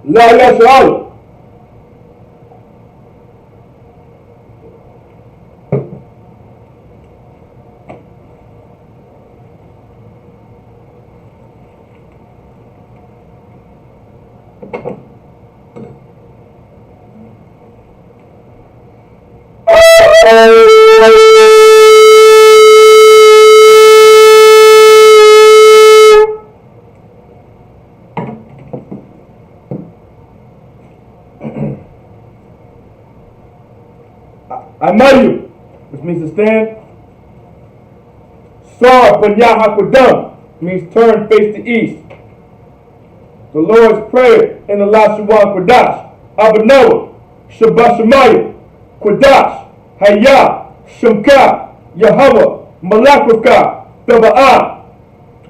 لا يشعر Amayu, which means to stand. Sar Panyah Hakwadam means turn face to east. The Lord's Prayer in the Lashawan Kwadash. Abanawa, Shabashamaya, Kwadash, Hayah, Shamka, Yahweh, Malakwaka, Taba'ah,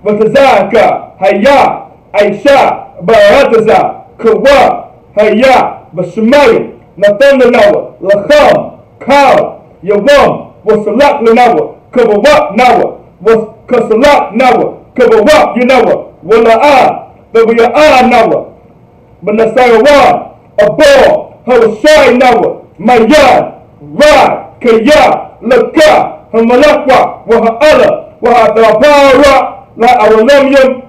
Vatazaka, Hayah, Aisha, Barataza, Kawa, Hayah, Bashamaya, Nathanawa, Lacham, Kal, Yawam, Wasalak Lanawa, Kabawak Nawa, Was Kasalak Nawa, Kabawak Yanawa, Wala'ah, Babaya'ah Nawa, Banasarawan, Abor, Hawashai Nawa, Mayan, Ra, Kaya, Laka, Hamalakwa, Waha'ala, Wahatabara, La Awalamyam,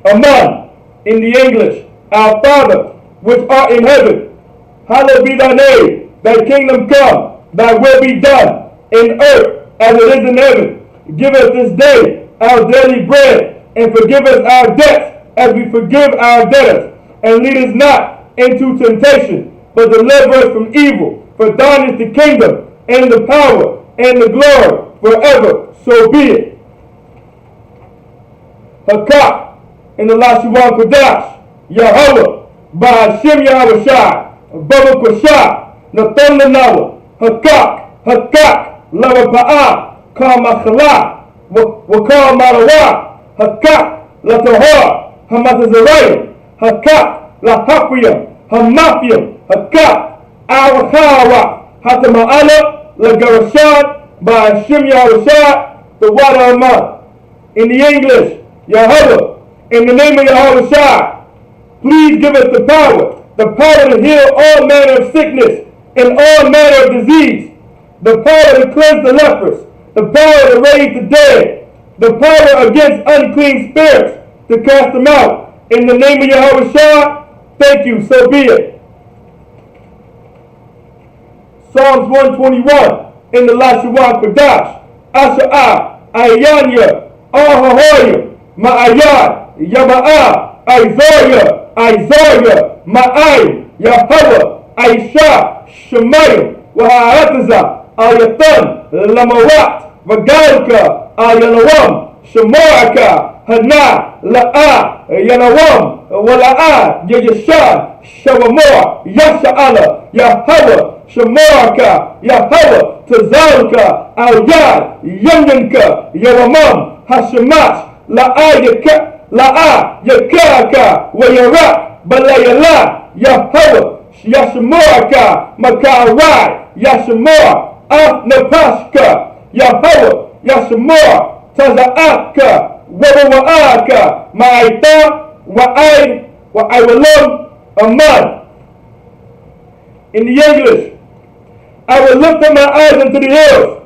Aman, in the English, Our Father, which art in heaven, hallowed be thy name, thy kingdom come, thy will be done, in earth as it is in heaven. Give us this day our daily bread, and forgive us our debts as we forgive our debtors. And lead us not into temptation, but deliver us from evil. For thine is the kingdom, and the power, and the glory, forever. So be it. Hakak, in the Lashawan Kodash, Yahweh, Ba'ashem Yahweh, Baba Kwashah, Nathan Lanawa, Hakak, Hakak, Lava Pa'ah, Kamachala, Wakal Marawa, Hakak, Latahar, Hamatazarayim, Hakak, Lahapiyam, Hamafiyam, Hakak, Awahawa, Hatama'ala, Lagarashad, Ba'ashim Yahushad, the water Amah. In the English, Yahweh, in the name of Yahushua, please give us the power to heal all manner of sickness and all manner of disease, the power to cleanse the lepers, the power to raise the dead, the power against unclean spirits to cast them out. In the name of Yahushua, thank you, so be it. Psalms 121 in the Lashawan Kodash, Asha'ah, Ayanya, Ahahoya, Ma'ayad, Yaba'ah, Isaiah, Ma'ay, Yahweh, Aisha, Shemayim, Waha'ataza, Ayatan, Lamawat, Vagalka, Ayanawam, Shemoaka, Hana, La'a, Yanawam, Wala'a, Yayasha, Shawamor, Yasha'ala, Yahweh, Shemoaka, Yahweh, Tazalka, Al-Yad, Yanyanka, Yawamam, Hashemash, La'a Yakaka Wayarak Balayala Yahweh Yashmoaka Makarai Yashmoa Napashka Yahweh Yashmoa Tazaaka Wawaaka Ma'aita Wa'ai Wa'aiwalam Aman. In the English, I will lift up my eyes unto the hills,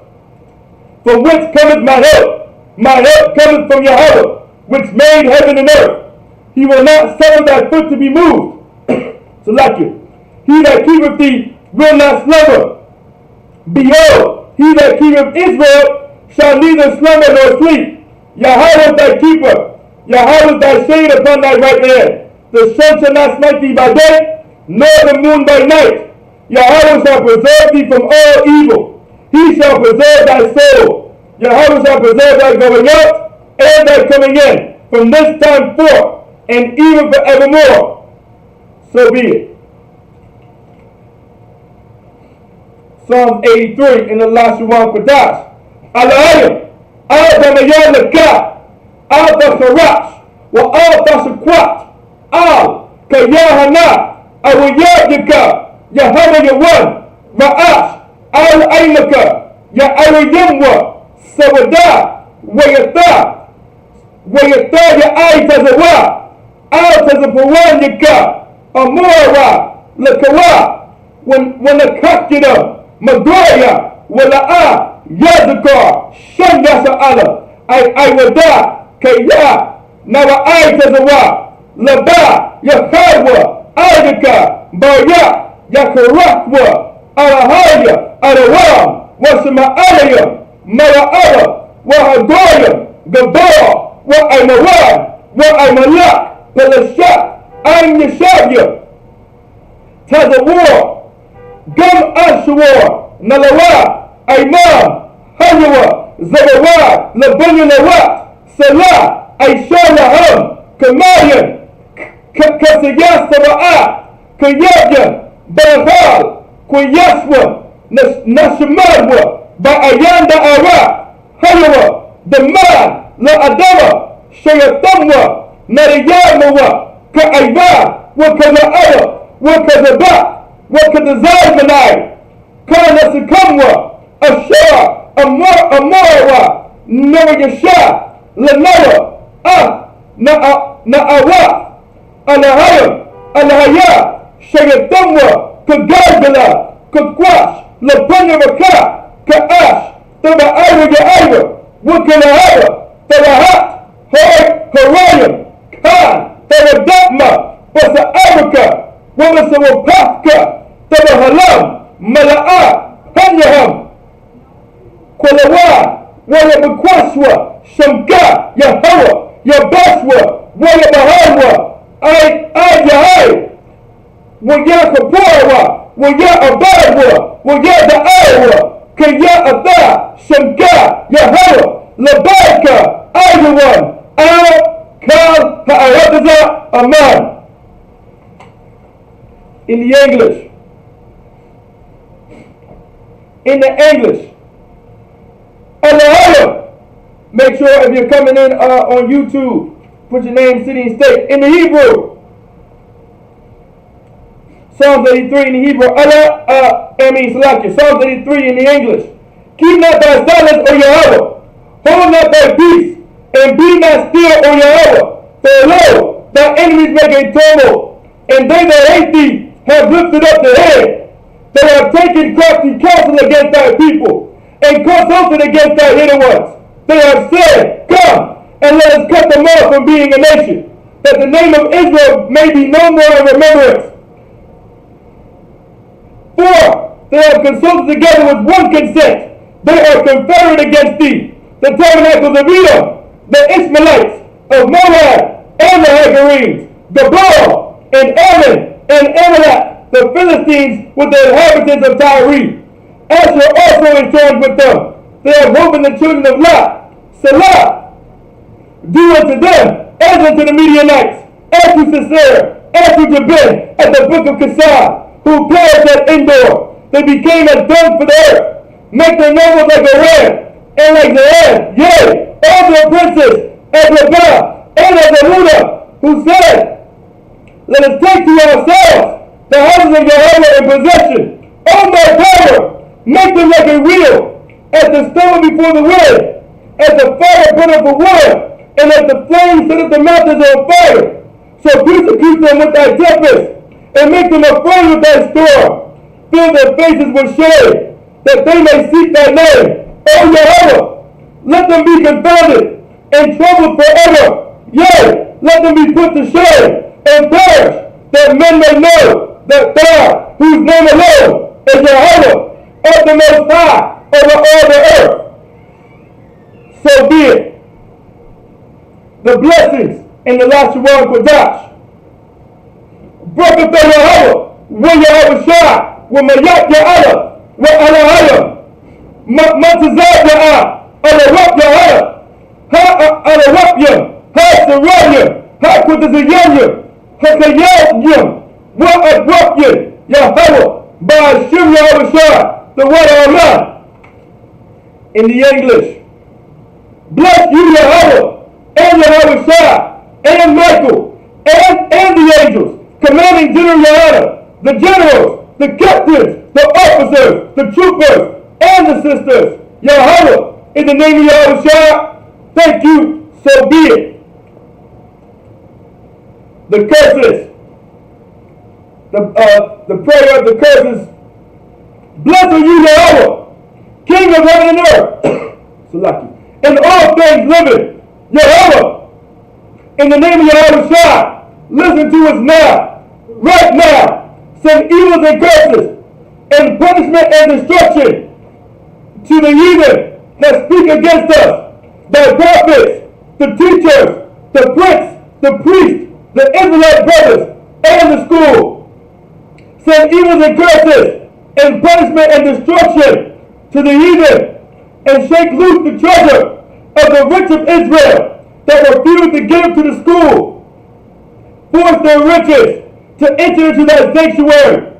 from whence cometh my help. My help cometh from Yahweh, which made heaven and earth. He will not suffer thy foot to be moved. So like it. He that keepeth thee will not slumber. Behold, he that keepeth Israel shall neither slumber nor sleep. Yahweh is thy keeper. Yahweh is thy shade upon thy right hand. The sun shall not smite thee by day, nor the moon by night. Yahweh shall preserve thee from all evil. He shall preserve thy soul. Yahweh shall preserve thy going out and thy coming in, from this time forth, and even forevermore. So be it. Psalms 83 in the Lashawan Kodash. Alayim, al-Damayah Lakah, al-Dakharash, wa al-Dashakwat, al-Kayahana, awiyadika, Yahweh Yawan, Ra'ash, al-Aimaka, Ya'ariyamwa, Sawada, Wayatha, Ya'ai Tazapuwanyaka, Amora, Lakawa, when the Kakida, Magoya, Wala'a, Yazakar, Shandasa Allah, I wada, Kaya, Nawa Tazawa, Laba, Yakawa, Adaka, Baya, Yakarakwa, Alahaya, Arawam, Wasama'alaya, Mara'ala, Wahagoya, Gabar, Wa'aimawan, Wa'aimalak, Pelashat, Aim Yashabya, Tazawar, Gam Ashwar, Nalawa, Aimam, Hayawa, Zawawad, Labanyanawat, Salah, Aishalaham, Kamayan, Kasayas Saba'a, Kayajan, Bahal, Kuyaswa, Nashimadwa, Ba'ayanda Ara, Hayawa, Daman, La Adama, Shayatamwa, Nariyamawa, Ka'aiba, Wakaza'ala, Wakazaba, Wakazazaimanai, Kanasikamwa, Ashar, Amarawa, Narayasha, Lanawa, Na'awa, Alahayam, Alahaya, Shayatamwa, Kagazala, Kakwash, Lapanamaka, Ka'ash, Taba'ayra Ya'ayra, Wakalahara, Tabahat, Harayam, Khan, Tabadatma, Wasa'araka, Wamasawapaka, Tabahalam, Mala'a, Hanyaham, Kwalawa, Wayabakwaswa, Shamka, Yahawa, Yabaswa, Wayabahawa, Ayahai, Wayakapoawa, Wayaabawa, Wayada'awa, Kaya Ata, Shamka, Yahawa, Labaika, Ayawan, Kal Ha'aradaza, Aman. In the English. In the English. Allah. Make sure if you're coming in on YouTube, put your name, city, and state. In the Hebrew. Psalms 83 in the Hebrew. Psalms 83 in the English. Keep not thy silence, O Yahweh. Hold not thy peace, and be not still, O Yahweh. For lo, thy enemies make a tumult, and they that hate thee have lifted up their head. They have taken crafty counsel against thy people, and consulted against thy hidden ones. They have said, Come, and let us cut them off from being a nation, that the name of Israel may be no more in remembrance. For they have consulted together with one consent. They are confederate against thee, the tabernacles of Edom, the Ishmaelites of Moab, and the Hagarenes, Gabal, and Ammon, and Amalek, the Philistines with the inhabitants of Tyre. Asher also is joined with them. They have hope in the children of Lot. Salah, do unto them as unto the Midianites, as to Sisera, as to Jabin, at the brook of Kissar, who perished at Endor. They became as dung for the earth. Make their nobles like a ram, and like the ant, yea, all their princes, as Rabah, and as Amuda, who said, Let us take to ourselves the houses of Yahweh in possession. O my power, make them like a wheel, as the stone before the wind, as the fire burneth for wood, and as the flame setteth the mountains on fire. So persecute them with thy tempest, and make them afraid with thy storm. fill their faces with shame, that they may seek thy name. O Yahweh, let them be confounded and troubled forever. Yea, let them be put to shame and perish, that men may know that thou, whose name alone is Yahweh, art the most high over all the earth. So be it. The blessings in the Lashawan Kodash. Baruch Yahweh, wa Yahweh Shai, wa Mayat Ya'ala, wa Alahaya, Matazad Ya'ah, Alawak Ya'ala, Alawakya, Saraya, Kudazayanya, Hakayam, wa Adwakya, Yahweh, by Shim Yahweh Shai, the word of Allah. In the English, bless you, Yahweh, and Yahweh Shai, and Michael, and the angels, commanding General Yahweh, the generals, the captains, the officers, the troopers, and the sisters. Yahweh, in the name of Yahweh Shai, thank you, so be it. The curses, the prayer of the curses. Blessed are you, Yahweh, King of heaven and earth, Salaki, and all things living. Yahweh, in the name of Yahweh Shai, listen to us now, right now. Send evils and curses, and punishment and destruction to the heathen that speak against us, the prophets, the teachers, the prince, the priest, the Israelite brothers, and the school. Send evils and curses, and punishment and destruction to the heathen, and shake loose the treasure of the rich of Israel that refuse to give to the school. Force their riches to enter into that sanctuary.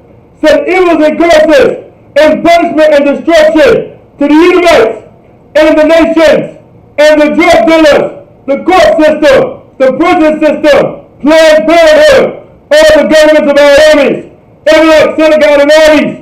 Send evils and curses, and punishment and destruction to the Edomites, and the nations, and the drug dealers, the court system, the prison system, Planned Parenthood, all the governments of our armies, Israelite synagogue and armies,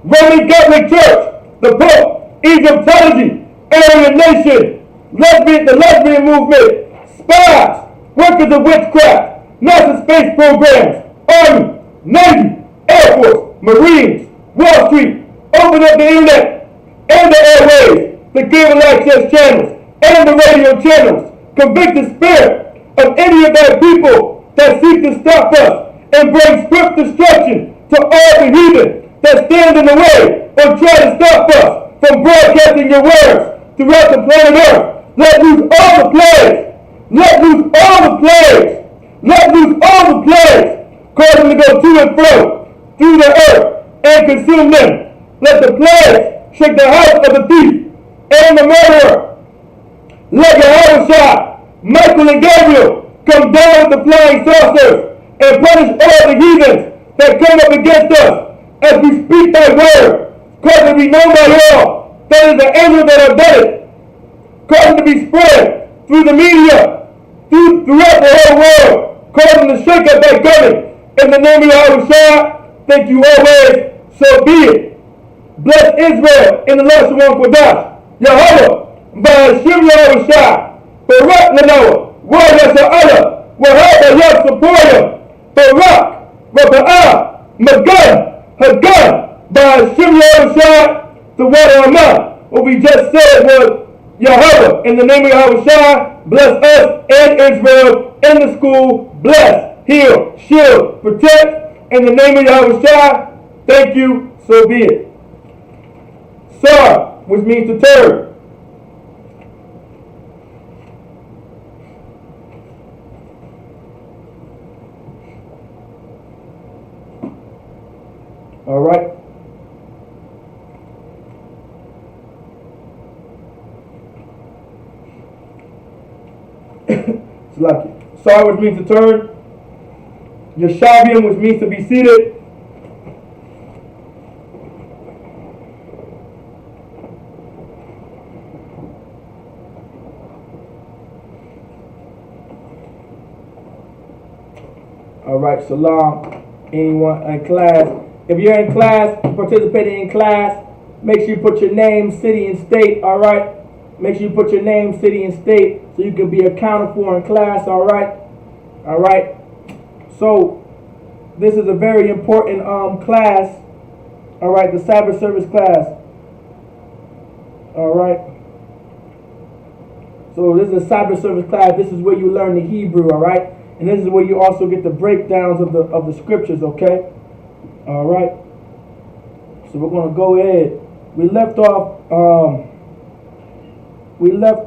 Roman Catholic Church, the Pope, Egyptology, Aryan Nation, the lesbian movement, spies, workers of witchcraft, NASA space programs, Army, Navy, Air Force, Marines, Wall Street, open up the internet and the airways, the cable access channels, and the radio channels. Convict the spirit of any of thy people that seek to stop us and bring swift destruction to all the heathen that stand in the way or try to stop us from broadcasting your words throughout the planet Earth. Let loose all the plagues. Let loose all the plagues. Let loose all the plagues. Cause them to go to and fro through the earth and consume them. Let the plagues shake the house of the thief and the murderer. Let Yahweh Shai, Michael and Gabriel come down with the flying saucers and punish all the heathens that come up against us as we speak thy word. Cause it to be known by all that is the angels that have done it. Cause it to be spread through the media, throughout the whole world. Cause them to shake up thy government. In the name of Yahweh Shai, thank you always, so be it. Bless Israel in the Lashawan Kodash. Yahweh, by Hashem Yahweh Shai, Barak Lanoah, Wada Sha'ala, Wahada Yah Sephora, Barak, Raba'ah, Magan, Hagan, by Hashem Yahweh Shai, the water Amah. What we just said was Yahweh, in the name of Yahweh Shai, bless us and Israel in the school, bless, heal, shield, protect, in the name of Yahweh Shai, thank you, so be it. Sar, which means to turn. All right. Salaki. Sar, which means to turn. Yeshavium, which means to be seated. All right, salam. Anyone in class? If you're in class, participating in class, make sure you put your name, city, and state, all right? Make sure you put your name, city, and state so you can be accounted for in class, all right? All right? So, this is a very important class All right, the Sabbath service class. All right. So this is a Sabbath service class. This is where you learn the Hebrew. All right, and this is where you also get the breakdowns of the scriptures. Okay. All right. So we're gonna go ahead. We left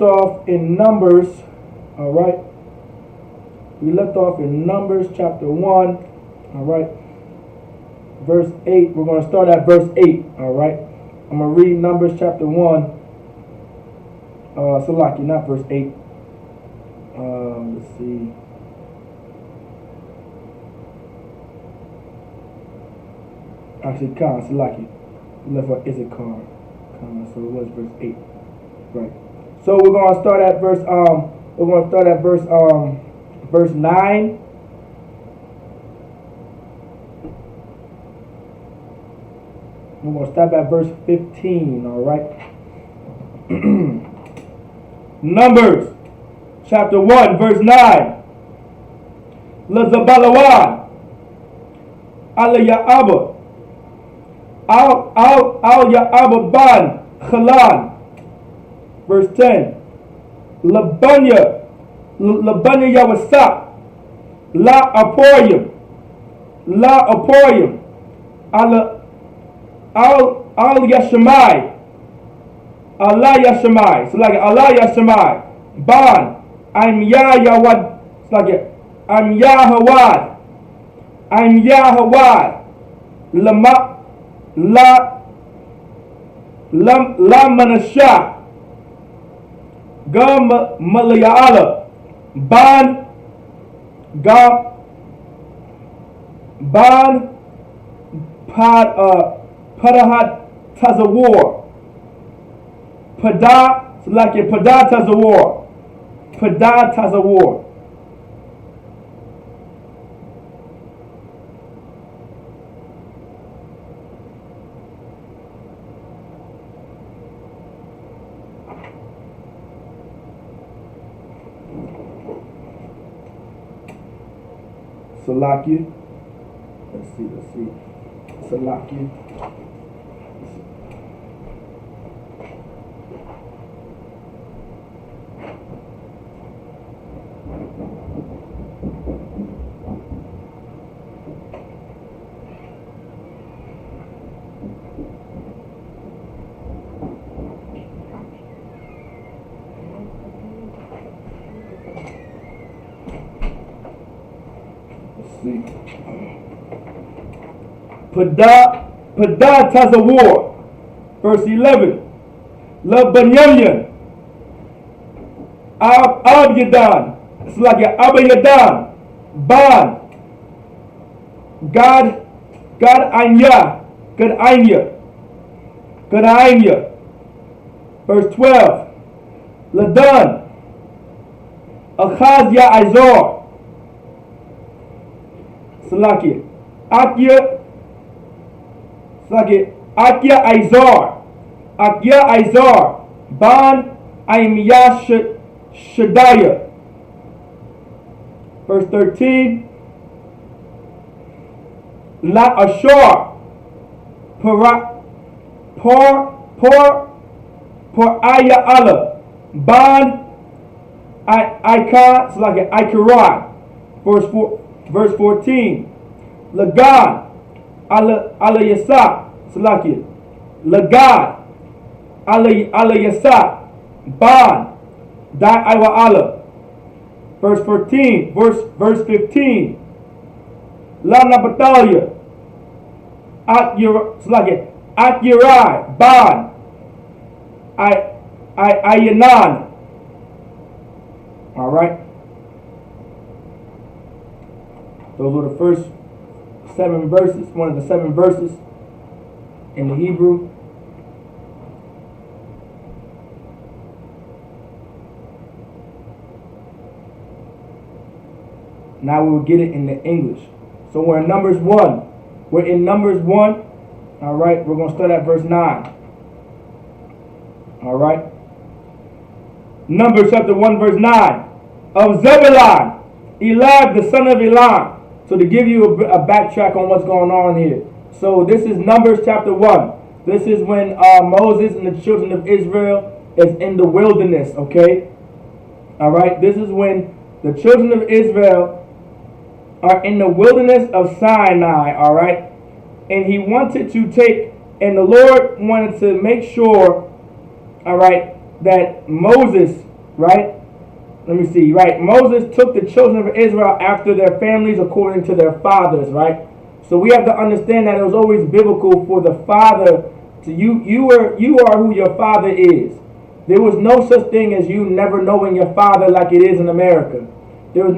off in Numbers. All right. We left off in Numbers chapter 1. All right. Verse 8. We're going to start at verse 8. All right. I'm going to read Numbers chapter 1. Salaki, not verse 8. Let's see. Actually, Salaki. We left off Isupk. So it was verse 8. Right. So we're going to start at verse verse 9. We're going to stop at verse 15, all right? Numbers, chapter 1, verse 9. Lazabalawan, ala ya'aba, al ya'aba ban, khalan. Verse 10. Labanya Yawasa, La Apoyim, Al Yashamai, Allah Yashamai. So like Allah Yashamai, Ban, I'm Yahawad. It's like I'm Yahawad, Lama, La Manasha, Gam Malayala. Ban Padahat Tazawar. Pada, so like a Pada Tazawar. Pada Tazawar. Salaki. Let's see. Salaki. Pada Tazawar, verse 11. La Banyamin, Ab Yadan, it's like Abba Yadan, Ban, God Anya, verse 12. Ladan, Achaz Ya Izor, Salaki, Akya Izar, Ban Aimya Shadaya. Verse 13. La Ashar, Por Aya Allah, Ban Ika, it's like Ikaran. Verse 14. Lagan, ala Yasa, Salaki. Lagan, ala Yasa, Ban, Dai Iwa Allah. Verse 14, verse 15. La Nabatalia, At Yirai, Ban, Ayanan. All right. Those were the first 7 verses, one of the 7 verses in the Hebrew. Now we will get it in the English. So we're in Numbers 1. We're in Numbers 1. All right, we're going to start at verse 9. All right. Numbers chapter 1, verse 9. Of Zebulun, Elad, the son of Elam. So to give you a backtrack on what's going on here. So this is Numbers chapter 1. This is when Moses and the children of Israel is in the wilderness, okay? All right, this is when the children of Israel are in the wilderness of Sinai, all right? And he wanted to take, and the Lord wanted to make sure, all right, that Moses, right? Let me see, right? Moses took the children of Israel after their families according to their fathers, right? So we have to understand that it was always biblical for the father to, you are who your father is. There was no such thing as you never knowing your father like it is in America. There was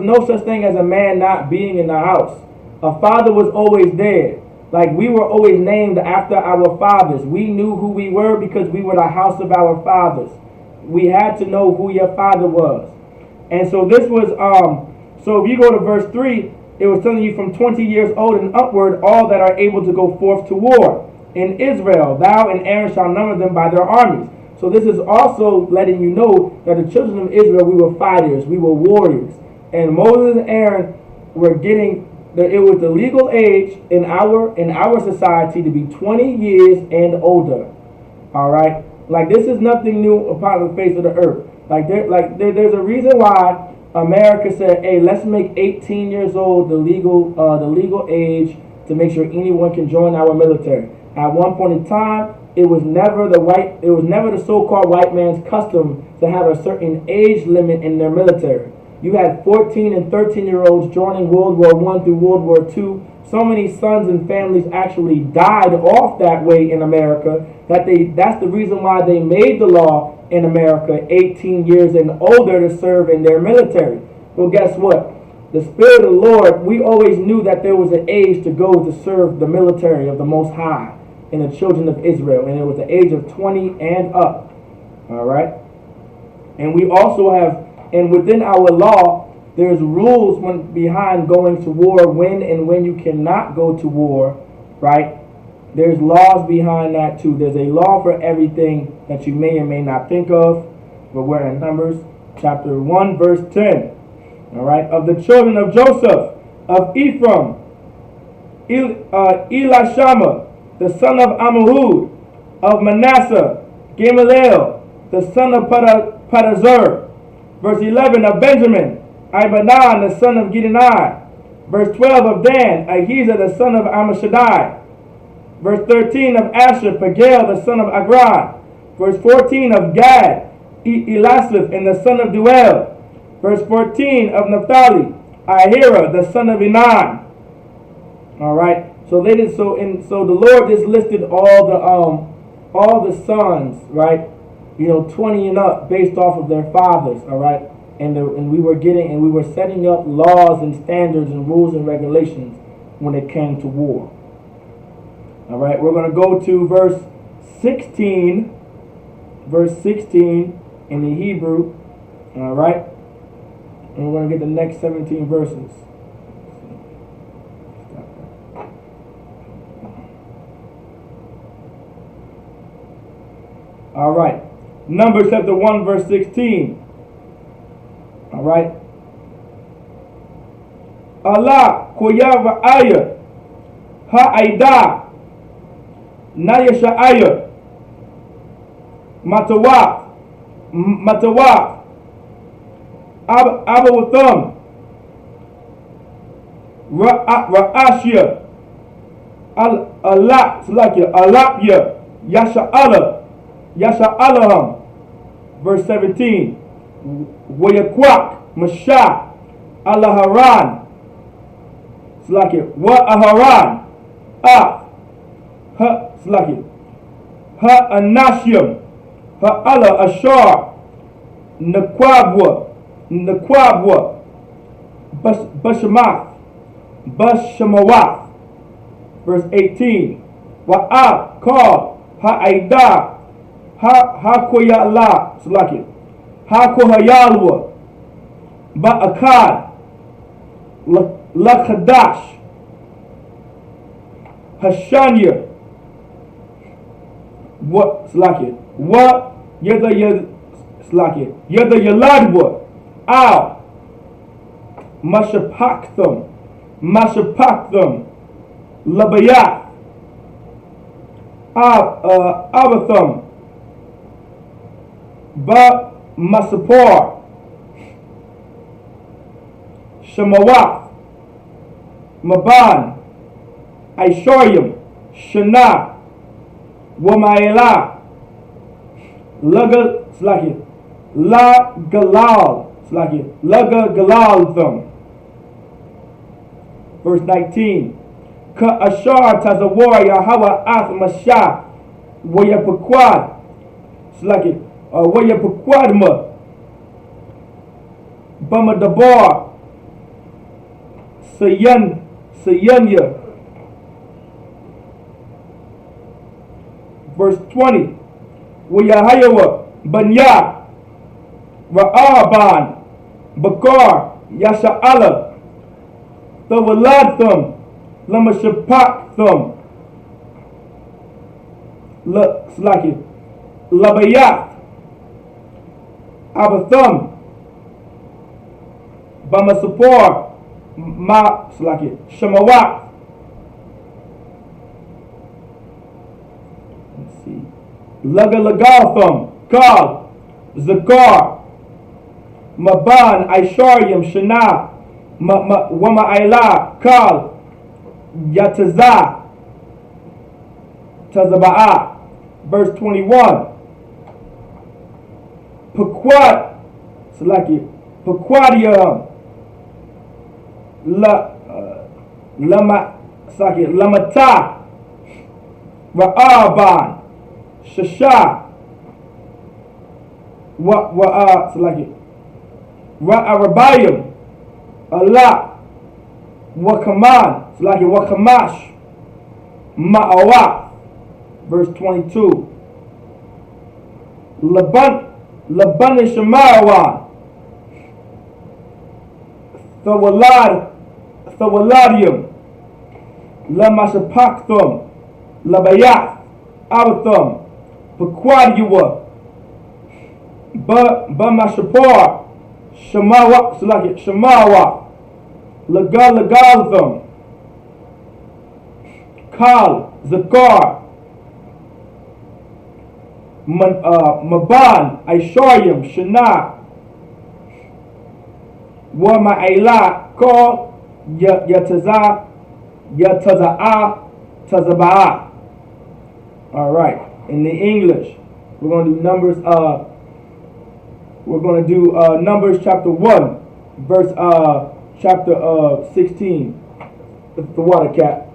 no such thing as a man not being in the house. A father was always there. Like we were always named after our fathers. We knew who we were because we were the house of our fathers. We had to know who your father was. And so this was, so if you go to verse 3, it was telling you from 20 years old and upward, all that are able to go forth to war in Israel. Thou and Aaron shall number them by their armies. So this is also letting you know that the children of Israel, we were fighters, we were warriors. And Moses and Aaron were getting, it was the legal age in our society to be 20 years and older. All right? Like this is nothing new upon the face of the earth. There's a reason why America said, hey, let's make 18 years old the legal age to make sure anyone can join our military. At one point in time, it was never the so-called white man's custom to have a certain age limit in their military. You had 14 and 13-year-olds joining World War I through World War II. So many sons and families actually died off that way in America that's the reason why they made the law in America 18 years and older to serve in their military. Well, guess what? The Spirit of the Lord, we always knew that there was an age to go to serve the military of the Most High in the children of Israel, and it was the age of 20 and up. All right? And we also have, and within our law, there's rules behind going to war, when and when you cannot go to war, right? There's laws behind that too. There's a law for everything that you may or may not think of. But we're in Numbers chapter 1, verse 10. All right? Of the children of Joseph, of Ephraim, Elishama, the son of Ammihud, of Manasseh, Gamaliel, the son of Pedazur. Verse 11 of Benjamin, Ibadan, the son of Gideoni. Verse 12 of Dan, Ahijah, the son of Ammishaddai. Verse 13 of Asher, Pagiel, the son of Agran. Verse 14 of Gad, Elisaph, and the son of Duel. Verse 14 of Naphtali, Ahira, the son of Enan. All right. So they did so. So the Lord just listed all the sons, right? 20 and up, based off of their fathers. All right. And we were setting up laws and standards and rules and regulations when it came to war. All right, we're going to go to verse 16 in the Hebrew. All right, and we're going to get the next 17 verses. All right, Numbers chapter 1, verse 16. All right. Allah koyava ayah ha'aida nayasha'ayah matawaf abawatham ra'ashya alapya yasha'alaham. Verse 17. Wayakwak Mashah Alaharan. It's like it. Wa Aharan. Ha it's like it. Ha Anashium. Ha Allah Ashar. Nakwabwa. Bashamawath. Verse 18. Wa'ab called Ha'aida. Hakoyala. It's like it. Hakohayalwa, Ba'akad, Lakhadash, Hashanya, what Slakia, what Yada Slakia, Yada Yaladwa, Al, Mashapaktham, Labayat, Abatham, Ba Masapor, Shemawat, Maban, Aishoyim, Shana, Wamaela, La Galal, Laga Galaltham. Verse 19. Ka Ashar Tazawar Yahawa Ath Masha Wayapaquad. Wayapaquadma Bamadabar Sayanya. Verse 20. Wayahayawa Banya Ra'aban Bakar Yasha'ala Thawaladtham Lamashapaktham Labayat Abatham Bamasapor Shemawat. Let's see. Lagalagaltham Kal Zakar Maban Aisharyam Shana Wama'ila Kal Yataza Tazaba'a. Verse 21. Paquadium Lamata Ra'aban Shasha Ra'arabayim Allah Wakaman Wakamash Ma'awat. Verse 22. Laban Shemarawan Thawaladium Lamashapakthum Labayat Abathum Paquadiua Bamashapor Shemawa Lagalthum Kal Zakar Maban Aisharyam Shana Wama'ila Kal Yataza'a Tazaba'a. All right. In the English, we're going to do Numbers. We're going to do Numbers chapter 1, verse chapter 16. It's the water cat.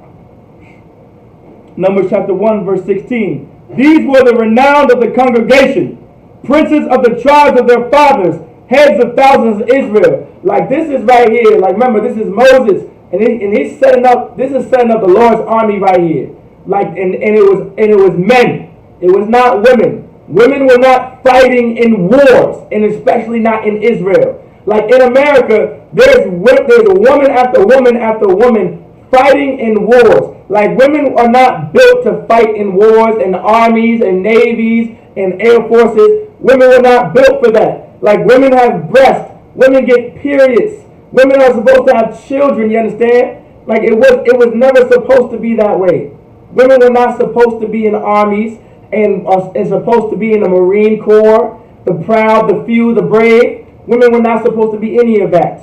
Numbers chapter 1, verse 16. These were the renowned of the congregation, princes of the tribes of their fathers, heads of thousands of Israel. Like this is right here. Like remember, this is Moses, and he's setting up. This is setting up the Lord's army right here. Like and it was men. It was not women. Women were not fighting in wars, and especially not in Israel. Like in America, there's woman after woman after woman fighting in wars. Like women are not built to fight in wars and armies and navies and air forces. Women were not built for that. Like women have breasts. Women get periods. Women are supposed to have children, you understand? Like it was never supposed to be that way. Women were not supposed to be in armies and supposed to be in the Marine Corps, the proud, the few, the brave. Women were not supposed to be any of that.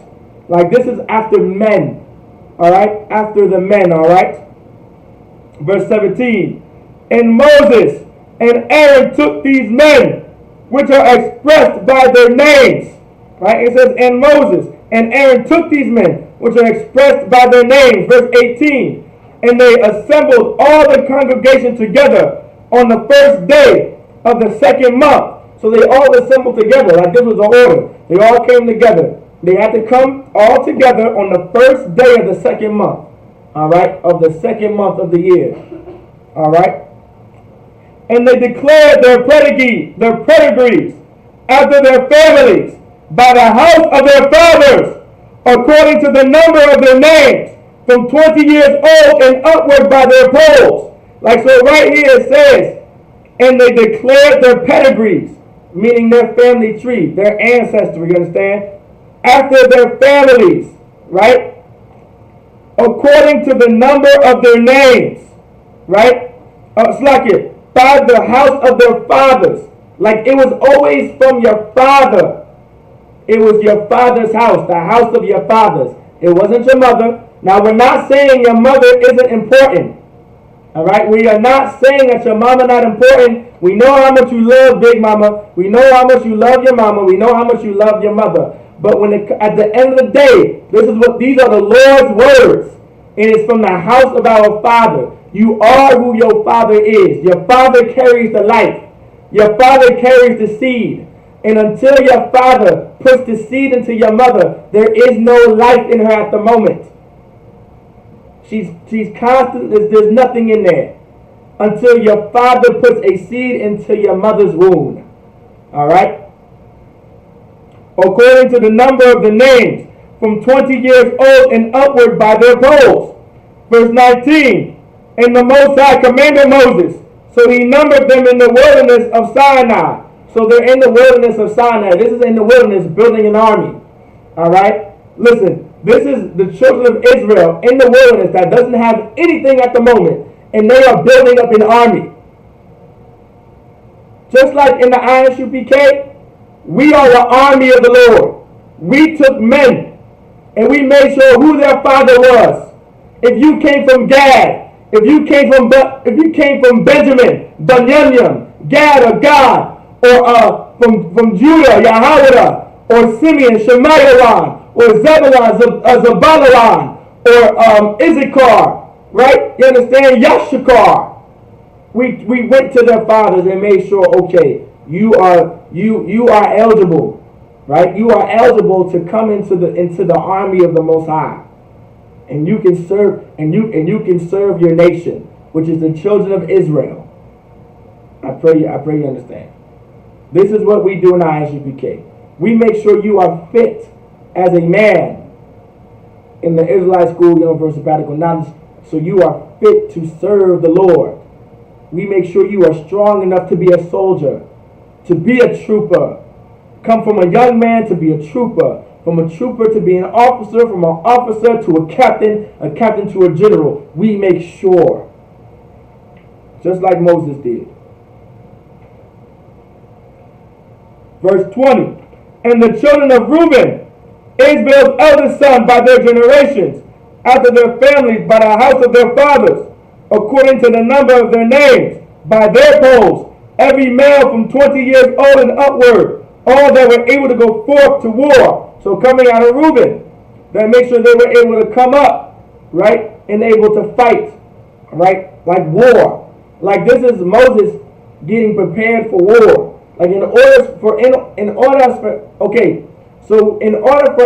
Like this is after men. Alright? After the men, alright? Verse 17. And Moses and Aaron took these men, which are expressed by their names. Right? It says, and Moses and Aaron took these men, which are expressed by their names. Verse 18. And they assembled all the congregation together on the first day of the second month. So they all assembled together. Like this was the order. They all came together. They had to come all together on the first day of the second month. All right? Of the second month of the year. All right? And they declared their pedigrees after their families by the house of their fathers, according to the number of their names, from 20 years old and upward by their polls. Like so right here it says, and they declared their pedigrees, meaning their family tree, their ancestry, you understand? After their families, right? according to the number of their names, right? It's like it, by the house of their fathers. Like it was always from your father. It was your father's house, the house of your fathers. It wasn't your mother. Now, we're not saying your mother isn't important. All right? We are not saying that your mama not important. We know how much you love Big Mama. We know how much you love your mama. We know how much you love your mother. But at the end of the day, these are the Lord's words. It is from the house of our Father. You are who your father is. Your father carries the life. Your father carries the seed. And until your father puts the seed into your mother, there is no life in her at the moment. She's constant. There's nothing in there until your father puts a seed into your mother's womb. All right? According to the number of the names, from 20 years old and upward by their polls. Verse 19, and the Most High commanded Moses, so he numbered them in the wilderness of Sinai. So they're in the wilderness of Sinai. This is in the wilderness building an army. All right? Listen, this is the children of Israel in the wilderness that doesn't have anything at the moment. And they are building up an army. Just like in the Isupk, we are the army of the Lord. We took men and we made sure who their father was. If you came from Gad, if you came from Benjamin, Benjamin, Gad or God, or from Judah, Yahweh, or Simeon, Shemaiah, or Zebulun, Zabalawan, or Isupk, right? You understand? Yashakar. We went to their fathers and made sure, okay, you are eligible, right? You are eligible to come into the army of the Most High, and you can serve you can serve your nation, which is the children of Israel. I pray you understand. This is what we do in our Isupk. We make sure you are fit as a man in the Israelite School Universal Sabbatical Knowledge, so you are fit to serve the Lord. We make sure you are strong enough to be a soldier, to be a trooper. Come from a young man to be a trooper, from a trooper to be an officer, from an officer to a captain to a general. We make sure, just like Moses did. Verse 20, and the children of Reuben, Israel's eldest son, by their generations, after their families, by the house of their fathers, according to the number of their names, by their polls, every male from 20 years old and upward, all that were able to go forth to war. So coming out of Reuben, that make sure they were able to come up, right, and able to fight, right, like war. Like this is Moses getting prepared for war. Like in order for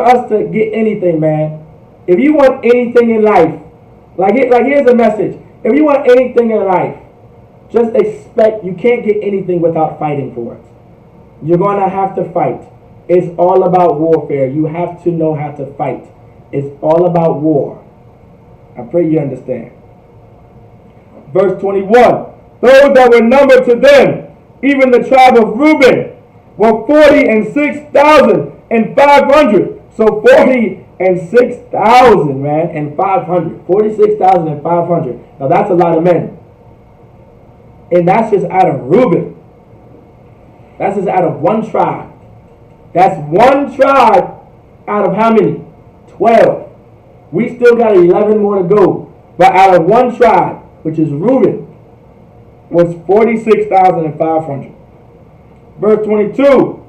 us to get anything, man, if you want anything in life, like here's a message. If you want anything in life, just expect you can't get anything without fighting for it. You're going to have to fight. It's all about warfare. You have to know how to fight. It's all about war. I pray you understand. Verse 21. Those that were numbered to them, even the tribe of Reuben, were 46,500. So 46,000, man, and 500. 46,500. Now that's a lot of men. And that's just out of Reuben. That's just out of one tribe. That's one tribe out of how many? 12. We still got 11 more to go. But out of one tribe, which is Reuben, was 46,500. Verse 22.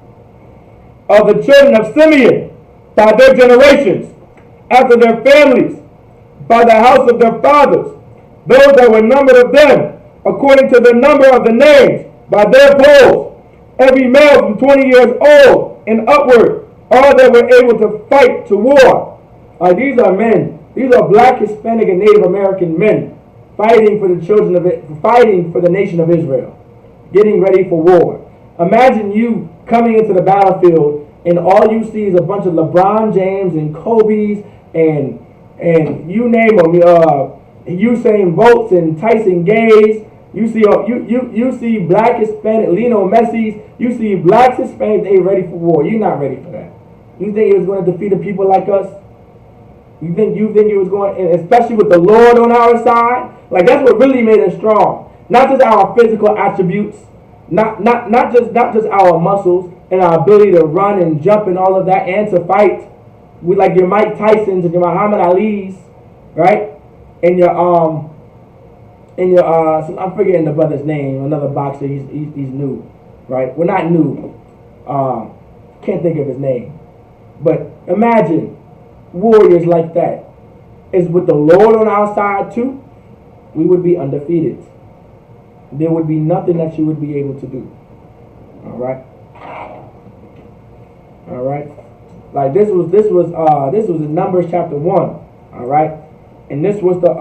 Of the children of Simeon, by their generations, after their families, by the house of their fathers, those that were numbered of them, according to the number of the names, by their polls, every male from 20 years old and upward, all that were able to fight to war. These are men. These are black, Hispanic, and Native American men fighting for the fighting for the nation of Israel, getting ready for war. Imagine you coming into the battlefield and all you see is a bunch of LeBron James and Kobe's and you name them, Usain Bolts and Tyson Gays. You see black Hispanic Lionel Messi's. You see blacks Hispanic. They ready for war. You're not ready for that. You think it was going to defeat the people like us? You think it was going, and especially with the Lord on our side, like that's what really made us strong. Not just our physical attributes, not just our muscles and our ability to run and jump and all of that, and to fight with like your Mike Tysons and your Muhammad Ali's, right? And your I'm forgetting the brother's name, another boxer. He's new, right? Well, not new. Can't think of his name, but imagine warriors like that. Is with the Lord on our side too, we would be undefeated. There would be nothing that you would be able to do. All right. Like this was in Numbers chapter 1. All right, and this was the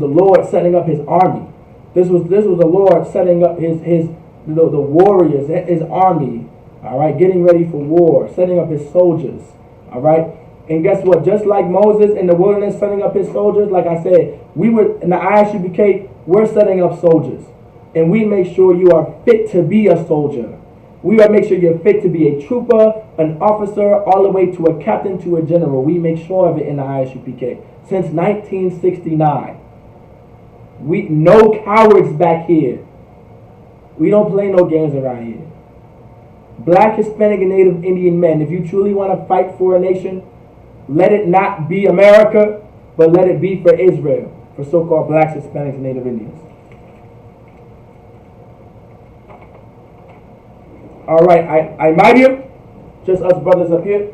Lord setting up His army. This was the Lord setting up the warriors, His army. All right, getting ready for war, setting up His soldiers. All right. And guess what? Just like Moses in the wilderness setting up his soldiers, like I said, we were in the Isupk, we're setting up soldiers. And we make sure you are fit to be a soldier. We make sure you're fit to be a trooper, an officer, all the way to a captain, to a general. We make sure of it in the Isupk. Since 1969. No cowards back here. We don't play no games around here. Black, Hispanic, and Native Indian men, if you truly want to fight for a nation, let it not be America, but let it be for Israel, for so-called blacks, Hispanics, and Native Indians. All right, I might you, just us brothers up here.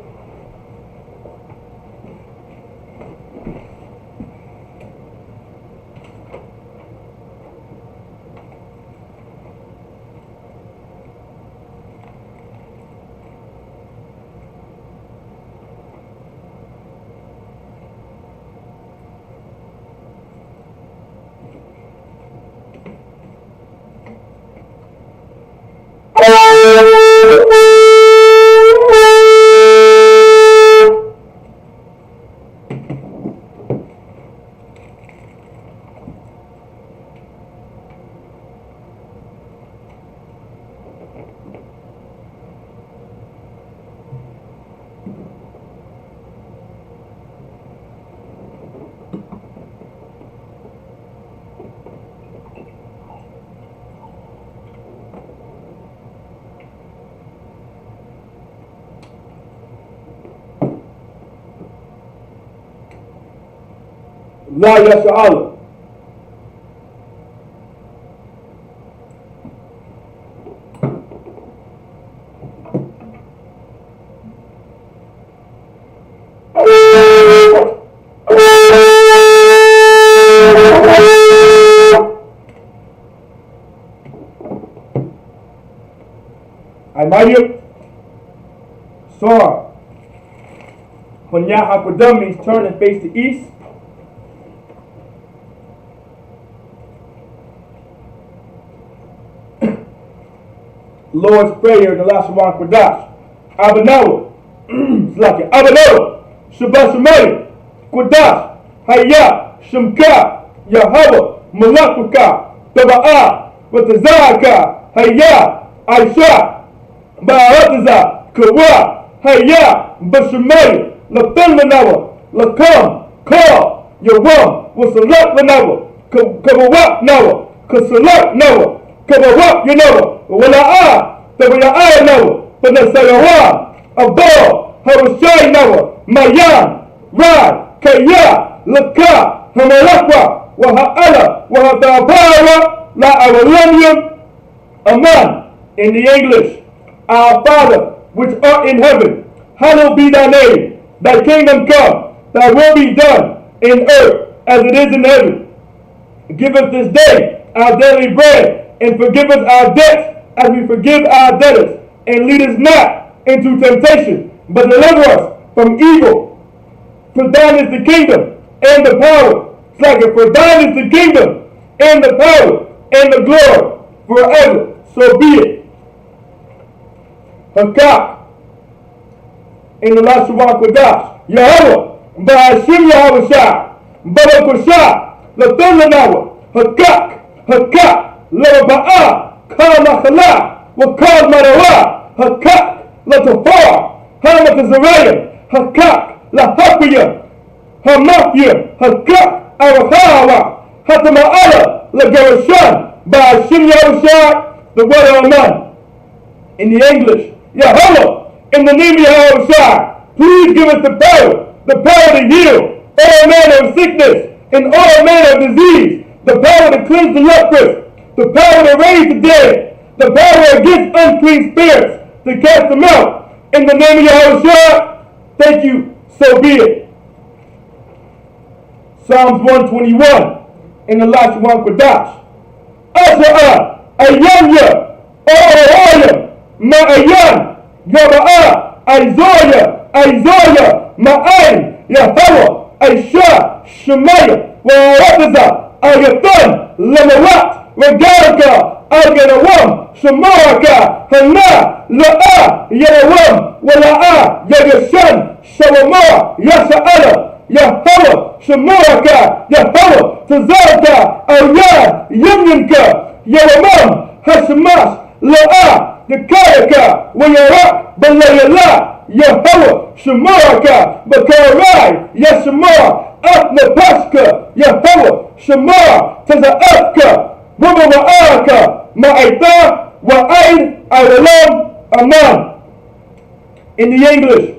La Yasha'Allah. I might you. So, when Yahakudam means turn and face the east, Lord's Prayer in the last one Qudash. Abanawa. Slaki. Abanawa. Shabbat Qudash. Hayya. Shemka. Yahweh. Malakuka. Taba'a. Watazaka. Hayya. Aisha. Ba'ataza. Kawa. Hayya. Bashamay. Latalmanawa. Lakam. Ka. Yawam. Wasalak Lanawa. Kawawa Nawa. Kasalak Nawa. Kawawa Yanawa. Wala'a, Tabaya'a Nawa, Panasayawa, Abba, Hawashai Nawa, Mayan, Rad, Kaya, Laka, Hamalakwa, Waha'ala, Wahatabawa, La Awalamium, Aman, in the English, Our Father, which art in heaven, hallowed be thy name, thy kingdom come, thy will be done, in earth as it is in heaven. Give us this day our daily bread, and forgive us our debts, as we forgive our debtors, and lead us not into temptation, but deliver us from evil. For thine is the kingdom and the power. For thine is the kingdom and the power and the glory forever. So be it. Hakak. In the last Shabbat Kodash. Yahweh. Ba'ashim Yahweh Shah. Barakosha. Latalanawa. Hakak. Hakak. Laba'ah. Kal Machala, Wakal Marawa, Hakak, Latafar, Hamat Azariah, Hakak, Lahapia, Hamafia, Hakak, Arahawa, Hatama'ala, Lagarashan, by Hashem Yahushua, the word of man. In the English, Yahweh, in the name of Yahushua, please give us the power to heal all manner of sickness and all manner of disease, the power to cleanse the leprous, the power to raise the dead, the power against unclean spirits, to cast them out. In the name of Yahushua, thank you, so be it. Psalms 121 in the last one Kodash. Asha Ayanya, Oya, Ma'ayan, Yaba'a, Isaiah, Ma'ain, Yahweh, Aisha, Shemaiah, Wa'arabaza, Ayatan, Lamawat, Regalaka, Aganawam, Shamaraka, Hana, La'a, Yahweh, Wala'a, Yagashan, Shawama, Yasha'ala, Yahweh, Shamaraka, Yahweh, Tazarka, Ayah, Yamyanka, Yaramam, Hashemash, La'a, Yakayaka, Wayara, Balayala, Yahweh, Shamaraka, Bakarai, Yashama, Atnapashka, Yahweh, Shamar, Taza'aka, Wabawa'aka, Ma'aita, Wa'ain, Awalam, Aman. In the English,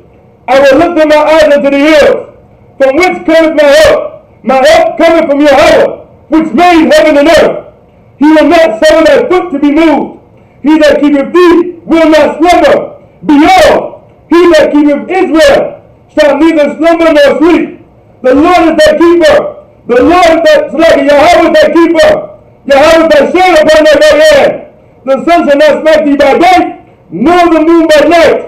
I will lift up my eyes unto the hills, from which cometh my help. My help cometh from Yahweh, which made heaven and earth. He will not suffer thy foot to be moved. He that keepeth thee will not slumber. Behold, he that keepeth Israel shall neither slumber nor sleep. The Lord is thy keeper. The Lord is thy Yahweh is thy keeper. Yahweh is thy shade upon thy right hand. The sun shall not smite thee by day, nor the moon by night.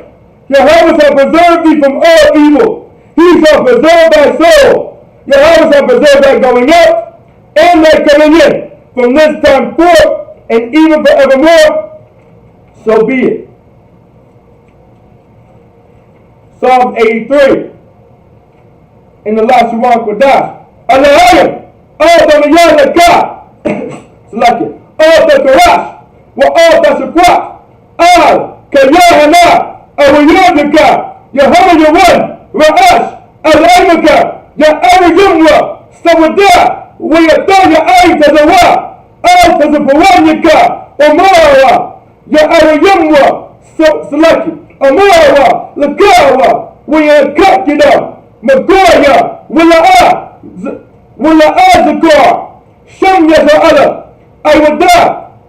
Yahweh shall preserve thee from all evil. He shall preserve thy soul. Yahweh shall preserve thy going out and thy coming in, from this time forth and even forevermore. So be it. Psalm 83 in the last one Kodash. Alahayim, all the Yanaka, Salaki, all the Karash, wa all the Shakwat, Al, Kayahana, Awayadaka, Yahweh Yawan, Ra'ash, Al-Aimaka, Ya'arayumwa, Sawada, Wayata Ya'ay Tazawa, Al Tazapawanika, Omara, Ya'arayumwa, Salaki, Amara, Lakawa, Wayakakida, Magoya, Wala'a Zakar, Sham Yaza'ala, Aywada,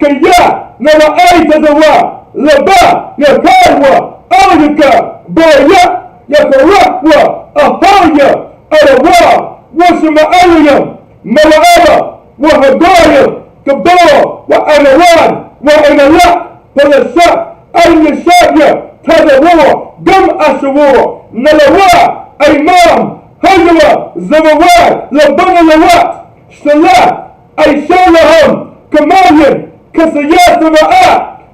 Kaya, Nawa'ay Tazawa, Laba, Yakarwa, Alika, Boya, Yakarakwa, Ahaya, Arawa, Washama'aliyam, Mala'ala, Wahagaya, Kabara, Wa'anawan, Wa'analak, Palashat, Al-Yashaya, Tadawar, Gam Ashawar, Nalawa, Imam, Hayawa, Zawawar, Labana Lawat, Shalat, Aishalaham, Kamayan, Kasayat Sama'a,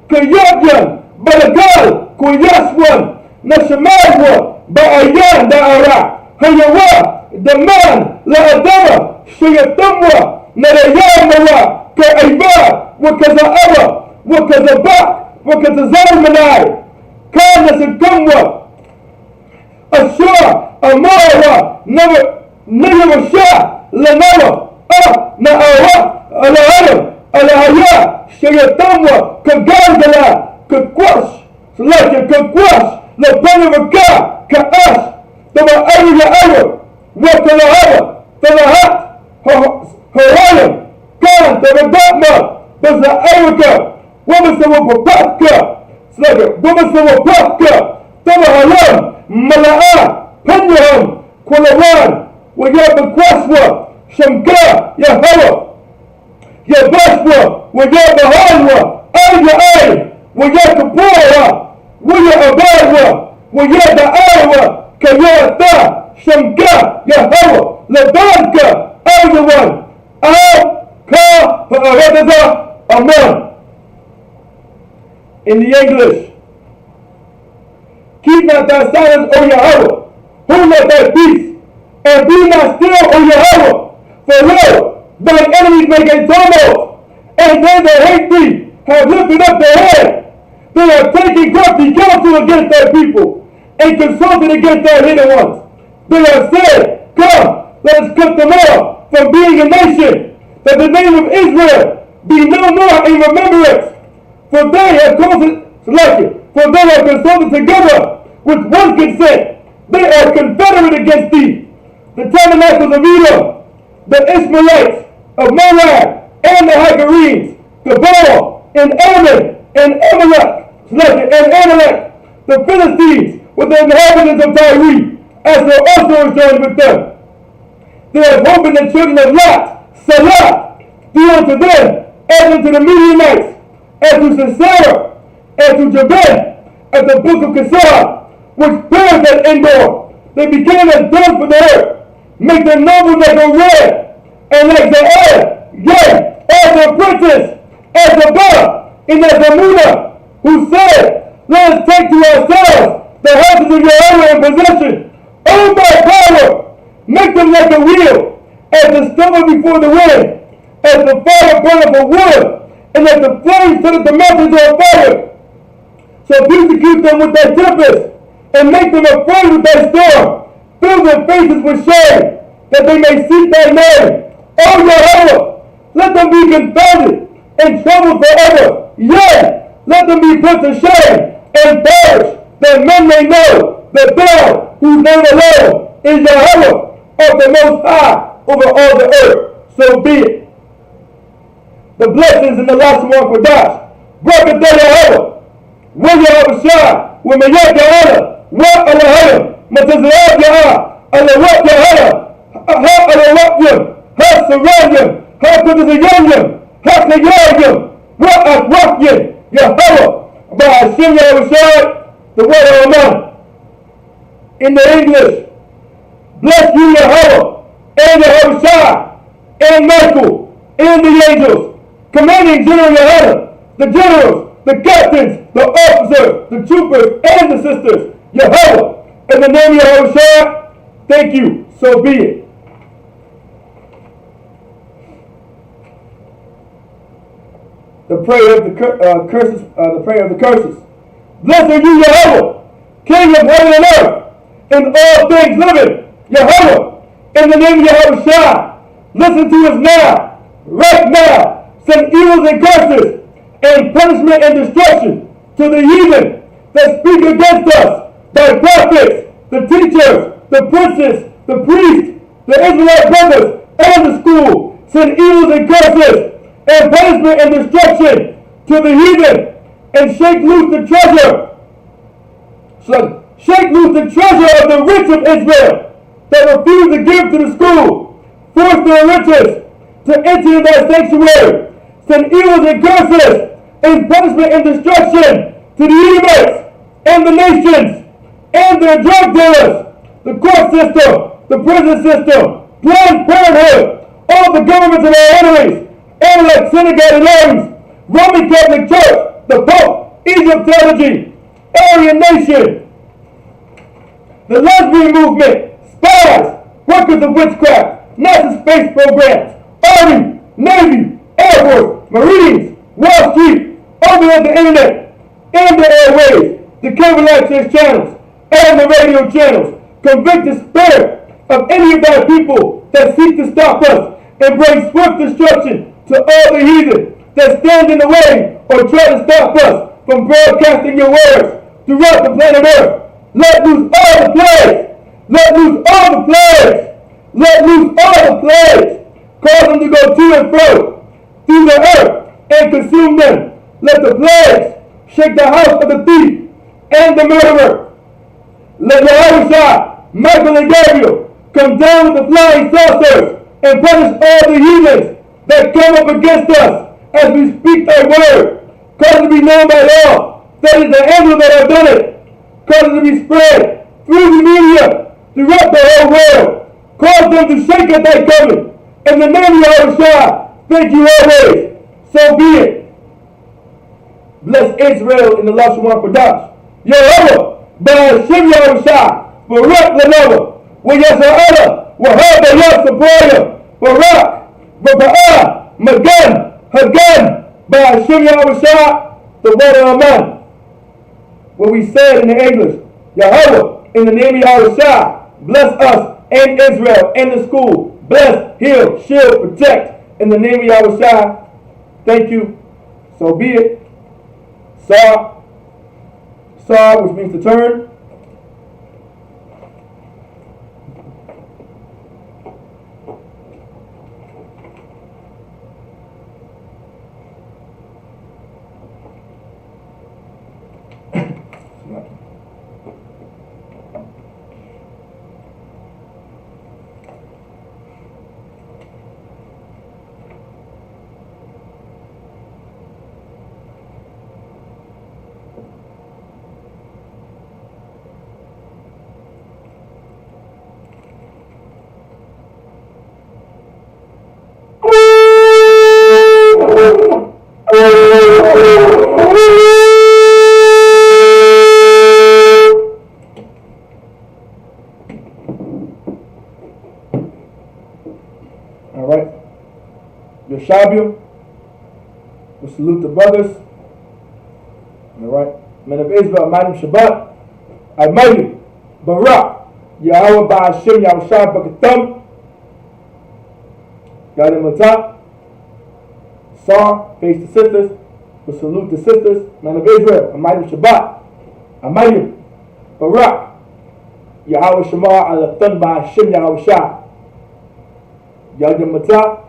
Kayabyan, Balagal, Kuyaswan, Nashamarwa, Ba'ayan, Da'ara, Hayawa, Daman, La'adama, Shayatamwa, Narayamawa, Ka'aiba, Wakaza'awa, Wakazabak, Wakazazalmanai, Kana Sakamwa, Ashura, Amara, Nayawasha, Lanawa, Na'awa, Ala'alam, Alahaya, Shayatamwa, Kagandala, Kakwash, Salaka, Kakwash, La Panavaka, Ka'ash, Tama Ayawa, Wakalahawa, Talahat, Harayam, Kan, Tabadama, Baza Awaka, Wamasawapatka, Salaka, Wamasawapatka, Tamahalam, Mala'a, Panyaham, Kwalawan, Wayabakwaswa, Shamka, Yahawa, Yabashwa, Wayabahalwa, Ayah, Wayakapura, Wayabadwa, Wayabaawa, Kayata, Shamka, Yahawa, Labanka, Ayawan, Ka, Ha'aradaza, Aman. In the English, keep not thy silence, O Yahweh, hold not thy peace, and be not still, O Yahweh, for lo, thine enemies make a tumult, and they that hate thee have lifted up their head. They are taking crafty counsel against thy people, and consulted against thy hidden ones. They have said, come, let us cut them off from being a nation, that the name of Israel be no more in remembrance. For they have consulted together with one consent. They are confederate against thee. The tabernacles of Edom, the Ishmaelites of Moab, and the Hagarenes, Gabal, and Ammon, and Amalek, the Philistines, with the inhabitants of Tyre, as they also is joined with them. They have opened the children of Lot, Salah, do unto them, as unto the Midianites, as to Sisera, as to Jabin, as the book of Kesar, which perished at Endor. They became as dust for the earth, make their nobles like a red, and like the air, yea, as a princess, as above, and as a Muda, who said, let us take to ourselves the houses of Yahweh in possession. O my power, make them like a wheel, as the stubble before the wind, as the fire burneth for wood, and as the flames set the mountains on fire. So persecute them with thy tempest, and make them afraid with thy storm. Fill their faces with shame, that they may seek thy name. O Yahweh, let them be confounded and troubled forever. Yea, let them be put to shame and perish, that men may know that thou, whose name alone is Yahweh, art the most high over all the earth. So be it. The blessings in the last one for Dash. Barakatah Yahweh. Wa Yahweh Shah. Wa Mayat Yahweh. Wa Alahayim. Matazayat Yahweh. Alawat Yahweh. Ha Alawatiyam. Ha Sarayim. Ha Kudazayim. Ha Kayayim. Wa Akwakiyim. Yahweh. By Hashem Yahweh Shah. The word of Amen. In the English. Bless you Yahweh. And Yahweh Shah. And Michael. And the angels. Commanding General Yahweh, the generals, the captains, the officers, the troopers, and the sisters, Yahweh, in the name of Yahweh Shah, thank you, so be it. The prayer of the curses. Blessed are you, Yahweh, King of heaven and earth, and all things living, Yahweh, in the name of Yahweh Shah, listen to us now, right now. Send evils and curses and punishment and destruction to the heathen that speak against us by prophets, the teachers, the princes, the priests, the Israelite brothers, and the school. Send evils and curses and punishment and destruction to the heathen and shake loose the treasure. So shake loose the treasure of the rich of Israel that refuse to give to the school. Force their riches to enter that sanctuary. Send evils and curses and punishment and destruction to the Edomites and the nations and their drug dealers, the court system, the prison system, Planned Parenthood, all the governments of our enemies, Amalek, synagogue names, Roman Catholic Church, the Pope, Egyptology, Aryan Nation, the lesbian movement, spies, workers of witchcraft, NASA space programs, Army, Navy, Air Force, Marines, Wall Street, over the internet, and the airwaves, the cable access channels, and the radio channels. Convict the spirit of any of thy people that seek to stop us and bring swift destruction to all the heathen that stand in the way or try to stop us from broadcasting your words throughout the planet Earth. Let loose all the plagues. Let loose all the plagues. Let loose all the plagues. Cause them to go to and fro through the earth and consume them. Let the plagues shake the house of the thief and the murderer. Let Yahweh Shah, Michael and Gabriel come down with the flying saucers and punish all the heathens that come up against us as we speak thy word. Cause it to be known by all that is the angel that have done it. Cause it to be spread through the media throughout the whole world. Cause them to shake at thy coming. In the name of Yahweh Shah, thank you always. So be it. Bless Israel in the last one for Dash. Yahweh, by Hashem Yahweh Shah, Barak Lenoah, wa Yasa'ala, wa Haba Yasapaya, Barak, Baba'ah, Magan, Hagan, by Hashem Yahweh Shah, the word of Amen. What we said in the English, Yahweh, in the name of Yahweh Shah, Bless us and Israel and the school. Bless, heal, shield, protect. In the name of Yahushua. Thank you. So be it. Saw, which means to turn. All right. Yeshabu. We salute the brothers. All right. Men of Israel, Madim Shabbat. Almighty. Barak. Yahweh Ba'ashem Yahushua Bakatam. Yadim Atah. Sar. Face the sisters. We salute the sisters. Men of Israel, Madim Shabbat. Almighty. Barak. Yahweh Shema Alatan Ba'ashem Yahushua. Yadim Atah.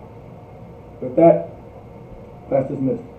With that, class dismissed.